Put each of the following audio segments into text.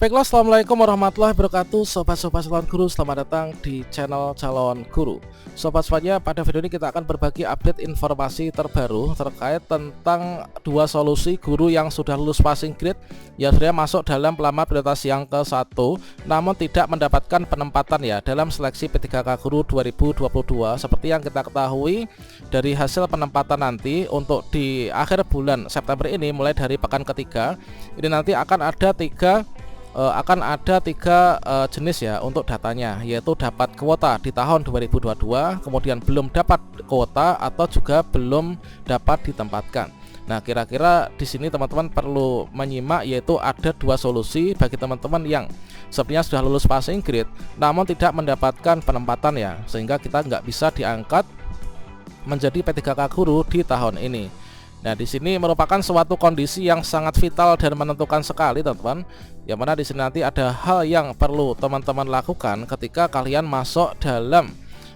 Baiklah, assalamualaikum warahmatullahi wabarakatuh. Sobat-sobat calon guru, selamat datang di channel calon guru. Sobat semuanya, pada video ini kita akan berbagi update informasi terbaru terkait tentang dua solusi guru yang sudah lulus passing grade yang sudah masuk dalam pelamar prioritas yang ke-1 namun tidak mendapatkan penempatan ya dalam seleksi P3K Guru 2022. Seperti yang kita ketahui dari hasil penempatan nanti untuk di akhir bulan September ini, mulai dari pekan ketiga ini nanti akan ada tiga jenis ya untuk datanya, yaitu dapat kuota di tahun 2022, kemudian belum dapat kuota atau juga belum dapat ditempatkan. Nah, kira-kira di sini teman-teman perlu menyimak, yaitu ada dua solusi bagi teman-teman yang sebenarnya sudah lulus passing grade namun tidak mendapatkan penempatan ya, sehingga kita nggak bisa diangkat menjadi P3K Guru di tahun ini. Nah, di sini merupakan suatu kondisi yang sangat vital dan menentukan sekali, teman-teman. Yang mana di sini nanti ada hal yang perlu teman-teman lakukan ketika kalian masuk dalam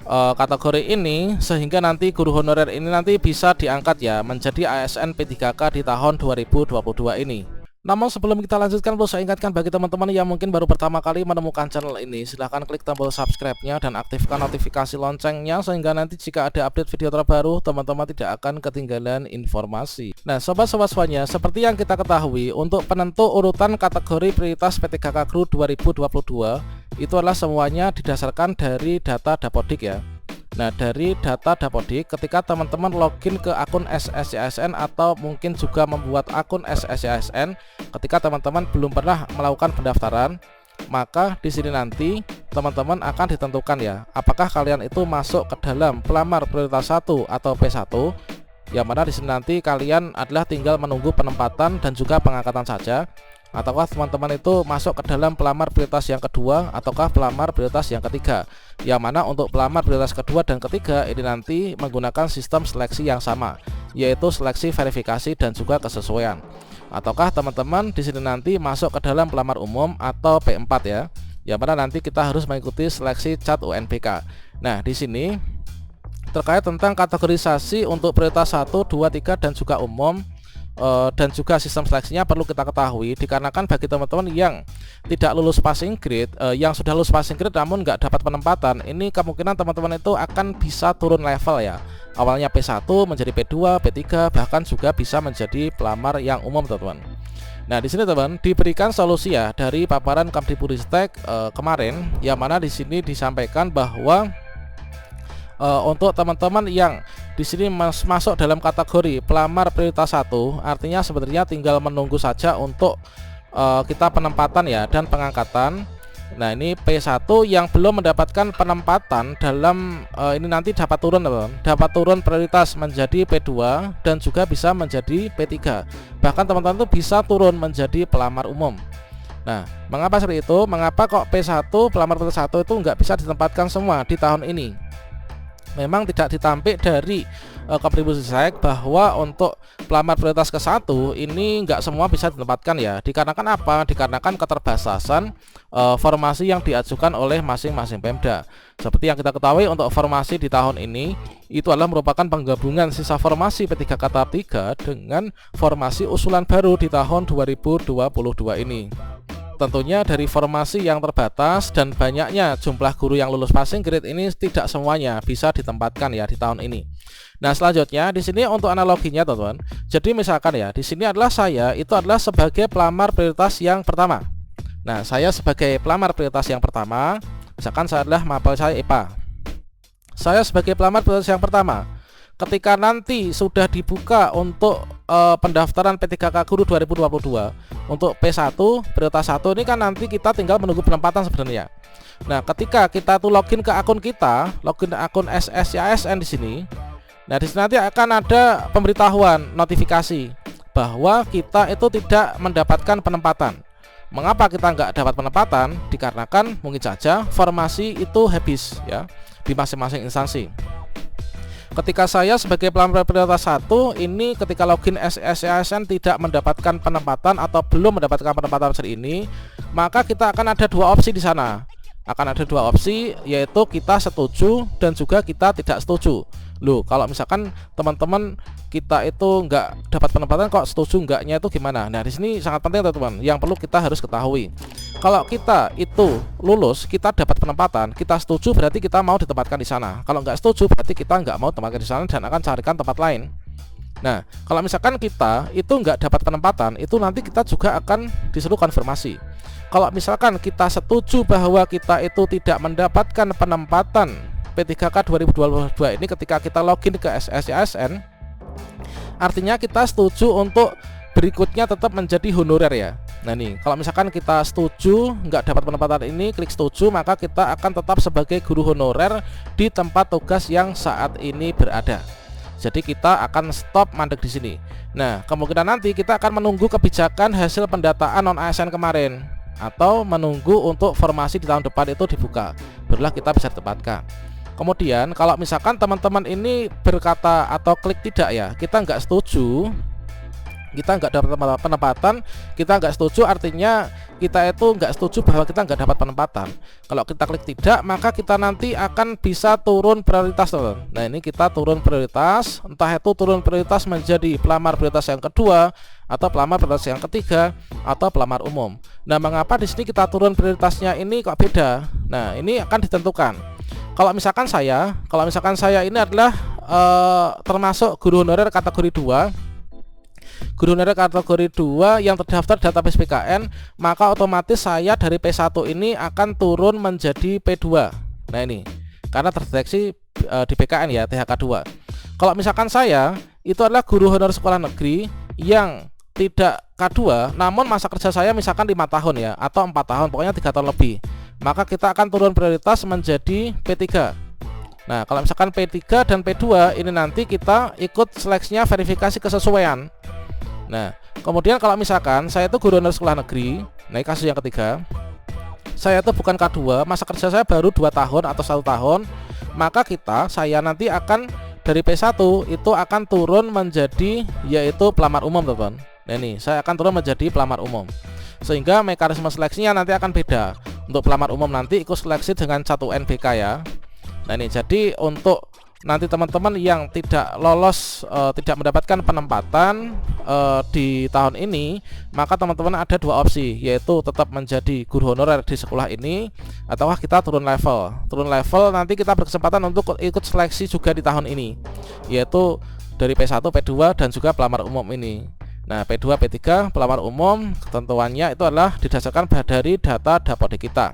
kategori ini, sehingga nanti guru honorer ini nanti bisa diangkat ya menjadi ASN P3K di tahun 2022 ini. Namun sebelum kita lanjutkan, perlu saya ingatkan bagi teman-teman yang mungkin baru pertama kali menemukan channel ini, silahkan klik tombol subscribe-nya dan aktifkan notifikasi loncengnya, sehingga nanti jika ada update video terbaru, teman-teman tidak akan ketinggalan informasi. Nah, sobat-sobat semuanya, seperti yang kita ketahui, untuk penentu urutan kategori prioritas P3K Guru 2022 itu adalah semuanya didasarkan dari data Dapodik ya. Nah, dari data Dapodik, ketika teman-teman login ke akun SSCSN atau mungkin juga membuat akun SSCSN ketika teman-teman belum pernah melakukan pendaftaran, maka di sini nanti teman-teman akan ditentukan ya, apakah kalian itu masuk ke dalam pelamar prioritas 1 atau P1, yang mana di sini nanti kalian adalah tinggal menunggu penempatan dan juga pengangkatan saja, ataukah teman-teman itu masuk ke dalam pelamar prioritas yang kedua ataukah pelamar prioritas yang ketiga, yang mana untuk pelamar prioritas kedua dan ketiga ini nanti menggunakan sistem seleksi yang sama, yaitu seleksi verifikasi dan juga kesesuaian. Ataukah teman-teman di sini nanti masuk ke dalam pelamar umum atau P4 ya, yang mana nanti kita harus mengikuti seleksi CAT UNBK. Nah, di sini terkait tentang kategorisasi untuk prioritas 1, 2, 3 dan juga umum dan juga sistem seleksinya perlu kita ketahui, dikarenakan bagi teman-teman yang tidak lulus passing grade, yang sudah lulus passing grade namun nggak dapat penempatan, ini kemungkinan teman-teman itu akan bisa turun level ya, awalnya P1 menjadi P2, P3, bahkan juga bisa menjadi pelamar yang umum, teman-teman. Nah, di sini teman diberikan solusi ya dari paparan Kemdikbudristek kemarin, yang mana di sini disampaikan bahwa untuk teman-teman yang di sini masuk dalam kategori pelamar prioritas 1, artinya sebenarnya tinggal menunggu saja untuk kita penempatan ya dan pengangkatan. Nah, ini P1 yang belum mendapatkan penempatan dalam ini nanti dapat turun, teman-teman. Dapat turun prioritas menjadi P2 dan juga bisa menjadi P3. Bahkan teman-teman itu bisa turun menjadi pelamar umum. Nah, mengapa seperti itu? Mengapa kok P1 pelamar prioritas 1 itu nggak bisa ditempatkan semua di tahun ini? Memang tidak ditampik dari Kemdikbudristek bahwa untuk pelamar prioritas ke-1 ini nggak semua bisa ditempatkan ya. Dikarenakan apa? Dikarenakan keterbatasan formasi yang diajukan oleh masing-masing Pemda. Seperti yang kita ketahui, untuk formasi di tahun ini itu adalah merupakan penggabungan sisa formasi P3K tahap 3 dengan formasi usulan baru di tahun 2022 ini. Tentunya dari formasi yang terbatas dan banyaknya jumlah guru yang lulus passing grade ini tidak semuanya bisa ditempatkan ya di tahun ini. Nah, selanjutnya di sini untuk analoginya, teman-teman. Jadi misalkan ya, di sini adalah saya itu adalah sebagai pelamar prioritas yang pertama. Nah, saya sebagai pelamar prioritas yang pertama, misalkan saya adalah mapel saya IPA. Saya sebagai pelamar prioritas yang pertama. Ketika nanti sudah dibuka untuk pendaftaran P3K Guru 2022 untuk P1 prioritas 1 ini kan nanti kita tinggal menunggu penempatan sebenarnya. Nah, ketika kita tuh login ke akun kita, login ke akun SSCSN di sini. Nah, di sini nanti akan ada pemberitahuan notifikasi bahwa kita itu tidak mendapatkan penempatan. Mengapa kita nggak dapat penempatan? Dikarenakan mungkin saja formasi itu habis ya di masing-masing instansi. Ketika saya sebagai pelamar prioritas 1 ini ketika login SSCSN tidak mendapatkan penempatan atau belum mendapatkan penempatan saat ini, maka kita akan ada dua opsi di sana. Akan ada dua opsi, yaitu kita setuju dan juga kita tidak setuju. Loh, kalau misalkan teman-teman kita itu nggak dapat penempatan kok setuju enggaknya itu gimana? Nah, di sini sangat penting teman-teman, yang perlu kita harus ketahui. Kalau kita itu lulus, kita dapat penempatan, kita setuju berarti kita mau ditempatkan di sana. Kalau nggak setuju berarti kita nggak mau tempatkan di sana dan akan carikan tempat lain. Nah, kalau misalkan kita itu nggak dapat penempatan, itu nanti kita juga akan disuruh konfirmasi. Kalau misalkan kita setuju bahwa kita itu tidak mendapatkan penempatan P3K 2022 ini ketika kita login ke SSCASN, artinya kita setuju untuk berikutnya tetap menjadi honorer ya. Nah nih, kalau misalkan kita setuju nggak dapat penempatan ini, klik setuju, maka kita akan tetap sebagai guru honorer di tempat tugas yang saat ini berada. Jadi kita akan stop mandek di sini. Nah, kemungkinan nanti kita akan menunggu kebijakan hasil pendataan non ASN kemarin, atau menunggu untuk formasi di tahun depan itu dibuka, barulah kita bisa ditempatkan. Kemudian kalau misalkan teman-teman ini berkata atau klik tidak ya, kita nggak setuju, kita nggak dapat penempatan, kita nggak setuju, artinya kita itu nggak setuju bahwa kita nggak dapat penempatan. Kalau kita klik tidak, maka kita nanti akan bisa turun prioritas, teman. Nah ini kita turun prioritas, entah itu turun prioritas menjadi pelamar prioritas yang kedua, atau pelamar prioritas yang ketiga, atau pelamar umum. Nah mengapa di sini kita turun prioritasnya ini kok beda? Nah ini akan ditentukan. Kalau misalkan saya ini adalah termasuk guru honorer kategori 2, guru honorer kategori 2 yang terdaftar database PKN, maka otomatis saya dari P1 ini akan turun menjadi P2. Nah ini karena terdeteksi di PKN ya, THK 2. Kalau misalkan saya itu adalah guru honorer sekolah negeri yang tidak K2, namun masa kerja saya misalkan 5 tahun ya, atau 4 tahun, pokoknya 3 tahun lebih, maka kita akan turun prioritas menjadi P3. Nah kalau misalkan P3 dan P2 ini nanti kita ikut seleksinya verifikasi kesesuaian. Nah kemudian kalau misalkan saya itu guru honorer sekolah negeri, nah ini kasus yang ketiga, saya itu bukan K2, masa kerja saya baru 2 tahun atau 1 tahun, maka saya nanti akan dari P1 itu akan turun menjadi yaitu pelamar umum, teman-teman. Nah ini saya akan turun menjadi pelamar umum, sehingga mekanisme seleksinya nanti akan beda. Untuk pelamar umum nanti ikut seleksi dengan 1 NBK ya. Nah ini jadi untuk nanti teman-teman yang tidak lolos, tidak mendapatkan penempatan di tahun ini, maka teman-teman ada 2 opsi, yaitu tetap menjadi guru honorer di sekolah ini, atau kita turun level. Turun level nanti kita berkesempatan untuk ikut seleksi juga di tahun ini, yaitu dari P1, P2 dan juga pelamar umum ini. Nah P2, P3 pelamar umum ketentuannya itu adalah didasarkan dari data Dapodik kita.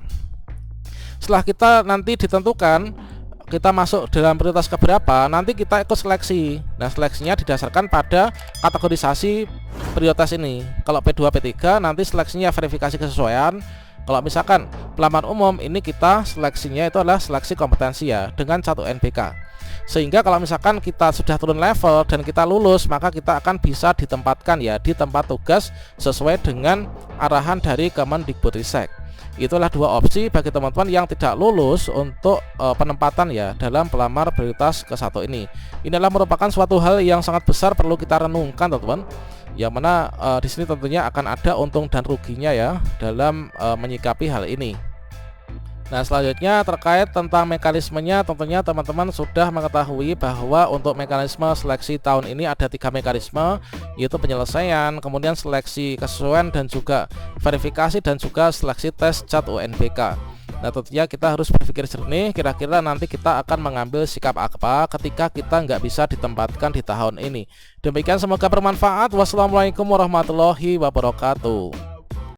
Setelah kita nanti ditentukan kita masuk dalam prioritas keberapa, nanti kita ikut seleksi. Nah seleksinya didasarkan pada kategorisasi prioritas ini. Kalau P2, P3 nanti seleksinya verifikasi kesesuaian. Kalau misalkan pelamar umum ini kita seleksinya itu adalah seleksi kompetensi ya, dengan 1 NBK. Sehingga kalau misalkan kita sudah turun level dan kita lulus, maka kita akan bisa ditempatkan ya di tempat tugas sesuai dengan arahan dari Kemendikbudristek. Itulah 2 opsi bagi teman-teman yang tidak lulus untuk penempatan ya dalam pelamar prioritas ke-1 ini. Ini adalah merupakan suatu hal yang sangat besar perlu kita renungkan, teman-teman. Yang mana di sini tentunya akan ada untung dan ruginya ya dalam menyikapi hal ini. Nah selanjutnya terkait tentang mekanismenya, tentunya teman-teman sudah mengetahui bahwa untuk mekanisme seleksi tahun ini ada 3 mekanisme, yaitu penyelesaian, kemudian seleksi kesesuaian, dan juga verifikasi, dan juga seleksi tes CAT UNBK. Nah tentunya kita harus berpikir jernih, kira-kira nanti kita akan mengambil sikap apa ketika kita nggak bisa ditempatkan di tahun ini. Demikian, semoga bermanfaat. Wassalamualaikum warahmatullahi wabarakatuh.